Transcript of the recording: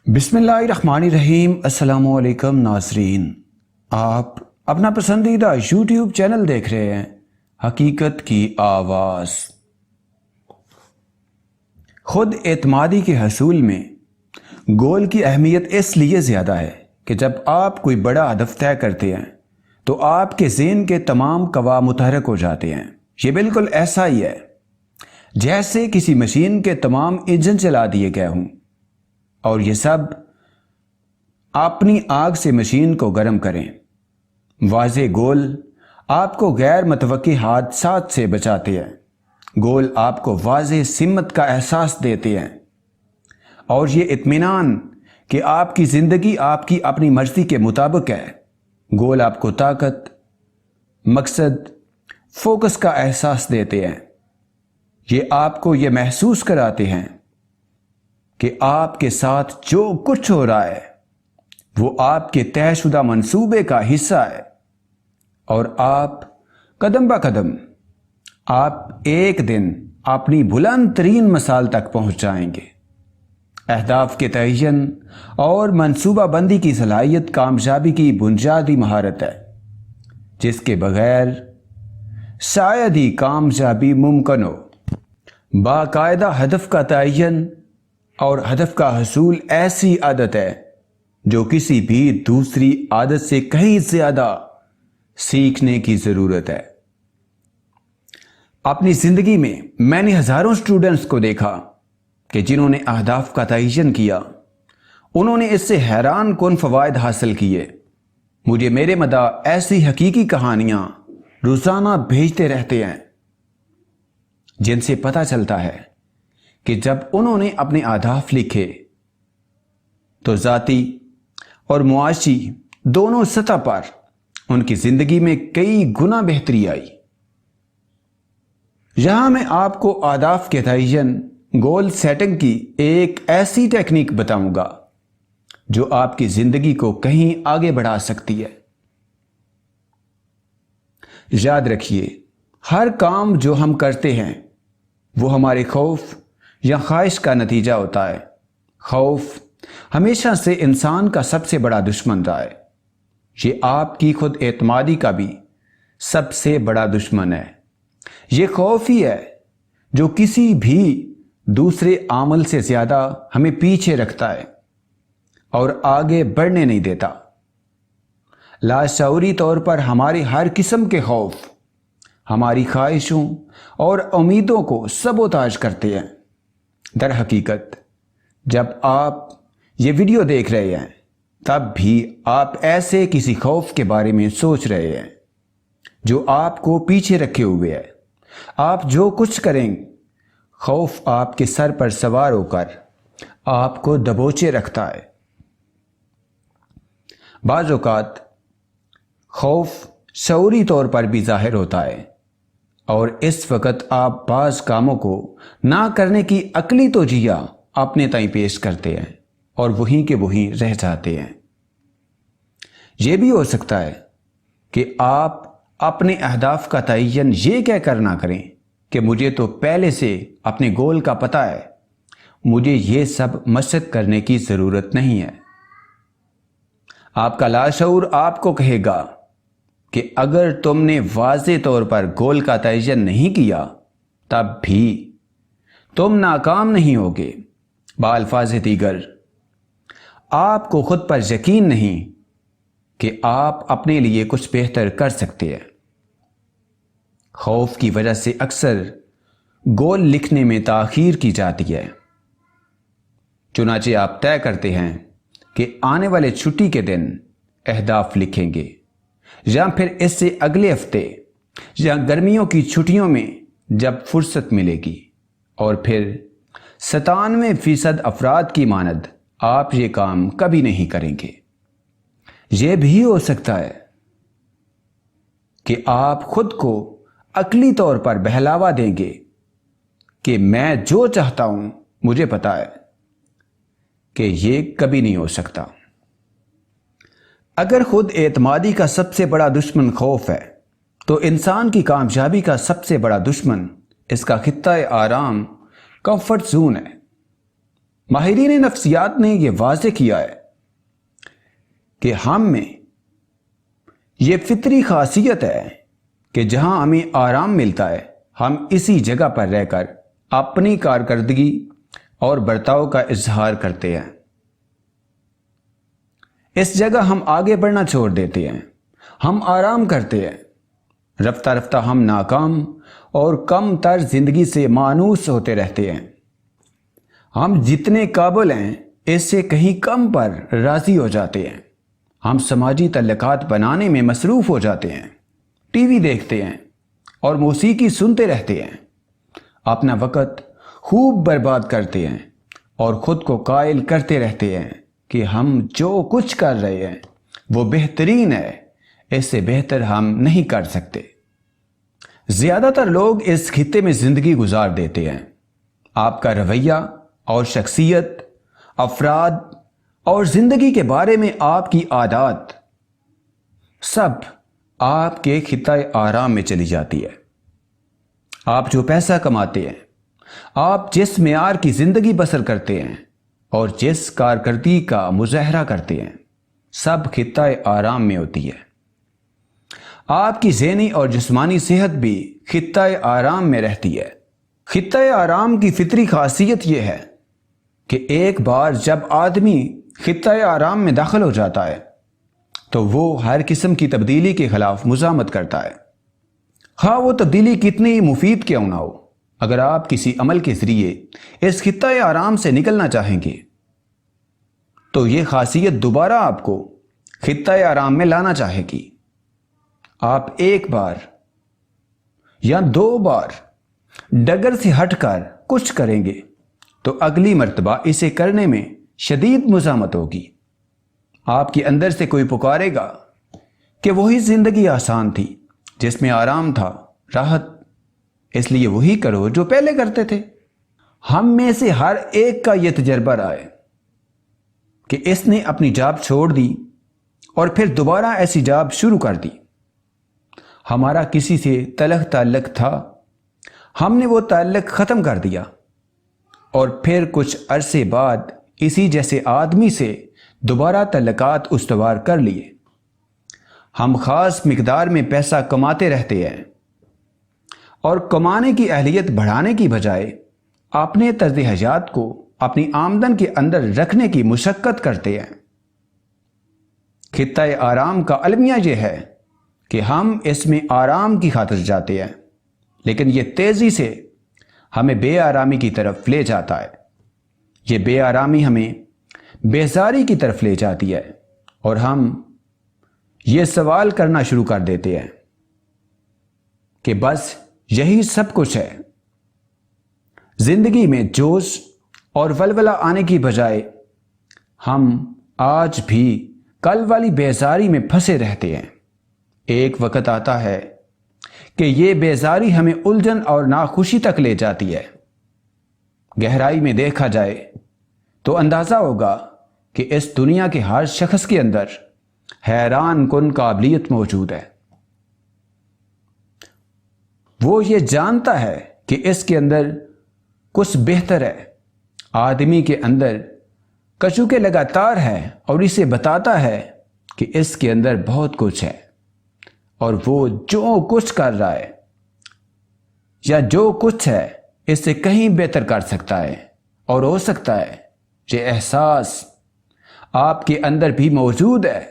بسم اللہ الرحمن الرحیم۔ السلام علیکم ناظرین، آپ اپنا پسندیدہ یوٹیوب چینل دیکھ رہے ہیں حقیقت کی آواز۔ خود اعتمادی کے حصول میں گول کی اہمیت اس لیے زیادہ ہے کہ جب آپ کوئی بڑا ہدف طے کرتے ہیں تو آپ کے ذہن کے تمام قوا متحرک ہو جاتے ہیں۔ یہ بالکل ایسا ہی ہے جیسے کسی مشین کے تمام انجن چلا دیے گئے ہوں اور یہ سب اپنی آگ سے مشین کو گرم کریں۔ واضح گول آپ کو غیر متوقع حادثات سے بچاتے ہیں۔ گول آپ کو واضح سمت کا احساس دیتے ہیں اور یہ اطمینان کہ آپ کی زندگی آپ کی اپنی مرضی کے مطابق ہے۔ گول آپ کو طاقت، مقصد، فوکس کا احساس دیتے ہیں۔ یہ آپ کو یہ محسوس کراتے ہیں کہ آپ کے ساتھ جو کچھ ہو رہا ہے وہ آپ کے طے شدہ منصوبے کا حصہ ہے اور آپ قدم بہ قدم آپ ایک دن اپنی بلند ترین مثال تک پہنچ جائیں گے۔ اہداف کے تعین اور منصوبہ بندی کی صلاحیت کامیابی کی بنیادی مہارت ہے جس کے بغیر شاید ہی کامیابی ممکن ہو۔ باقاعدہ ہدف کا تعین اور ہدف کا حصول ایسی عادت ہے جو کسی بھی دوسری عادت سے کہیں زیادہ سیکھنے کی ضرورت ہے۔ اپنی زندگی میں نے ہزاروں اسٹوڈنٹس کو دیکھا کہ جنہوں نے اہداف کا تعین کیا، انہوں نے اس سے حیران کن فوائد حاصل کیے۔ مجھے میرے مداح ایسی حقیقی کہانیاں روزانہ بھیجتے رہتے ہیں جن سے پتہ چلتا ہے کہ جب انہوں نے اپنے اہداف لکھے تو ذاتی اور معاشی دونوں سطح پر ان کی زندگی میں کئی گنا بہتری آئی۔ یہاں میں آپ کو اہداف کے تعین، گول سیٹنگ کی ایک ایسی ٹیکنیک بتاؤں گا جو آپ کی زندگی کو کہیں آگے بڑھا سکتی ہے۔ یاد رکھیے، ہر کام جو ہم کرتے ہیں وہ ہمارے خوف یا خواہش کا نتیجہ ہوتا ہے۔ خوف ہمیشہ سے انسان کا سب سے بڑا دشمن رہا ہے۔ یہ آپ کی خود اعتمادی کا بھی سب سے بڑا دشمن ہے۔ یہ خوف ہی ہے جو کسی بھی دوسرے عامل سے زیادہ ہمیں پیچھے رکھتا ہے اور آگے بڑھنے نہیں دیتا۔ لاشعوری طور پر ہماری ہر قسم کے خوف ہماری خواہشوں اور امیدوں کو سبوتاژ کرتے ہیں۔ در حقیقت جب آپ یہ ویڈیو دیکھ رہے ہیں تب بھی آپ ایسے کسی خوف کے بارے میں سوچ رہے ہیں جو آپ کو پیچھے رکھے ہوئے ہے۔ آپ جو کچھ کریں، خوف آپ کے سر پر سوار ہو کر آپ کو دبوچے رکھتا ہے۔ بعض اوقات خوف شعوری طور پر بھی ظاہر ہوتا ہے اور اس وقت آپ بعض کاموں کو نہ کرنے کی عقلی توجیہ اپنے تئیں پیش کرتے ہیں اور وہیں کے وہیں رہ جاتے ہیں۔ یہ بھی ہو سکتا ہے کہ آپ اپنے اہداف کا تعین یہ کہہ کر نہ کریں کہ مجھے تو پہلے سے اپنے گول کا پتہ ہے، مجھے یہ سب مشق کرنے کی ضرورت نہیں ہے۔ آپ کا لاشعور آپ کو کہے گا کہ اگر تم نے واضح طور پر گول کا تعین نہیں کیا تب بھی تم ناکام نہیں ہوگے۔ بالفاظ دیگر، آپ کو خود پر یقین نہیں کہ آپ اپنے لیے کچھ بہتر کر سکتے ہیں۔ خوف کی وجہ سے اکثر گول لکھنے میں تاخیر کی جاتی ہے۔ چنانچہ آپ طے کرتے ہیں کہ آنے والے چھٹی کے دن اہداف لکھیں گے، یا پھر اس سے اگلے ہفتے یا گرمیوں کی چھٹیوں میں جب فرصت ملے گی، اور پھر 97% افراد کی مانند آپ یہ کام کبھی نہیں کریں گے۔ یہ بھی ہو سکتا ہے کہ آپ خود کو عقلی طور پر بہلاوا دیں گے کہ میں جو چاہتا ہوں مجھے پتا ہے کہ یہ کبھی نہیں ہو سکتا۔ اگر خود اعتمادی کا سب سے بڑا دشمن خوف ہے تو انسان کی کامیابی کا سب سے بڑا دشمن اس کا خطہ آرام، کمفرٹ زون ہے۔ ماہرین نفسیات نے یہ واضح کیا ہے کہ ہم میں یہ فطری خاصیت ہے کہ جہاں ہمیں آرام ملتا ہے ہم اسی جگہ پر رہ کر اپنی کارکردگی اور برتاؤ کا اظہار کرتے ہیں۔ اس جگہ ہم آگے بڑھنا چھوڑ دیتے ہیں، ہم آرام کرتے ہیں۔ رفتہ رفتہ ہم ناکام اور کم تر زندگی سے مانوس ہوتے رہتے ہیں۔ ہم جتنے قابل ہیں اس سے کہیں کم پر راضی ہو جاتے ہیں۔ ہم سماجی تعلقات بنانے میں مصروف ہو جاتے ہیں، ٹی وی دیکھتے ہیں اور موسیقی سنتے رہتے ہیں، اپنا وقت خوب برباد کرتے ہیں اور خود کو قائل کرتے رہتے ہیں کہ ہم جو کچھ کر رہے ہیں وہ بہترین ہے، اس سے بہتر ہم نہیں کر سکتے۔ زیادہ تر لوگ اس خطے میں زندگی گزار دیتے ہیں۔ آپ کا رویہ اور شخصیت، افراد اور زندگی کے بارے میں آپ کی عادات سب آپ کے خطۂ آرام میں چلی جاتی ہے۔ آپ جو پیسہ کماتے ہیں، آپ جس معیار کی زندگی بسر کرتے ہیں اور جس کارکردگی کا مظاہرہ کرتے ہیں، سب خطۂ آرام میں ہوتی ہے۔ آپ کی ذہنی اور جسمانی صحت بھی خطۂ آرام میں رہتی ہے۔ خطۂ آرام کی فطری خاصیت یہ ہے کہ ایک بار جب آدمی خطۂ آرام میں داخل ہو جاتا ہے تو وہ ہر قسم کی تبدیلی کے خلاف مزاحمت کرتا ہے، خواہ وہ تبدیلی کتنی مفید کیوں نہ ہو۔ اگر آپ کسی عمل کے ذریعے اس خطۂ آرام سے نکلنا چاہیں گے تو یہ خاصیت دوبارہ آپ کو خطۂ آرام میں لانا چاہے گی۔ آپ ایک بار یا دو بار ڈگر سے ہٹ کر کچھ کریں گے تو اگلی مرتبہ اسے کرنے میں شدید مزاحمت ہوگی۔ آپ کے اندر سے کوئی پکارے گا کہ وہی زندگی آسان تھی جس میں آرام تھا، راحت، اس لیے وہی کرو جو پہلے کرتے تھے۔ ہم میں سے ہر ایک کا یہ تجربہ رہا ہے کہ اس نے اپنی جاب چھوڑ دی اور پھر دوبارہ ایسی جاب شروع کر دی۔ ہمارا کسی سے تلخ تعلق تھا، ہم نے وہ تعلق ختم کر دیا اور پھر کچھ عرصے بعد اسی جیسے آدمی سے دوبارہ تعلقات استوار کر لیے۔ ہم خاص مقدار میں پیسہ کماتے رہتے ہیں اور کمانے کی اہلیت بڑھانے کی بجائے اپنے طرز حیات کو اپنی آمدن کے اندر رکھنے کی مشقت کرتے ہیں۔ خطۂ آرام کا المیہ یہ ہے کہ ہم اس میں آرام کی خاطر جاتے ہیں، لیکن یہ تیزی سے ہمیں بے آرامی کی طرف لے جاتا ہے۔ یہ بے آرامی ہمیں بیزاری کی طرف لے جاتی ہے اور ہم یہ سوال کرنا شروع کر دیتے ہیں کہ بس یہی سب کچھ ہے۔ زندگی میں جوش اور ولولہ آنے کی بجائے ہم آج بھی کل والی بیزاری میں پھنسے رہتے ہیں۔ ایک وقت آتا ہے کہ یہ بیزاری ہمیں الجھن اور ناخوشی تک لے جاتی ہے۔ گہرائی میں دیکھا جائے تو اندازہ ہوگا کہ اس دنیا کے ہر شخص کے اندر حیران کن قابلیت موجود ہے۔ وہ یہ جانتا ہے کہ اس کے اندر کچھ بہتر ہے۔ آدمی کے اندر کچوکے لگاتار ہے اور اسے بتاتا ہے کہ اس کے اندر بہت کچھ ہے اور وہ جو کچھ کر رہا ہے یا جو کچھ ہے اس سے کہیں بہتر کر سکتا ہے، اور ہو سکتا ہے یہ احساس آپ کے اندر بھی موجود ہے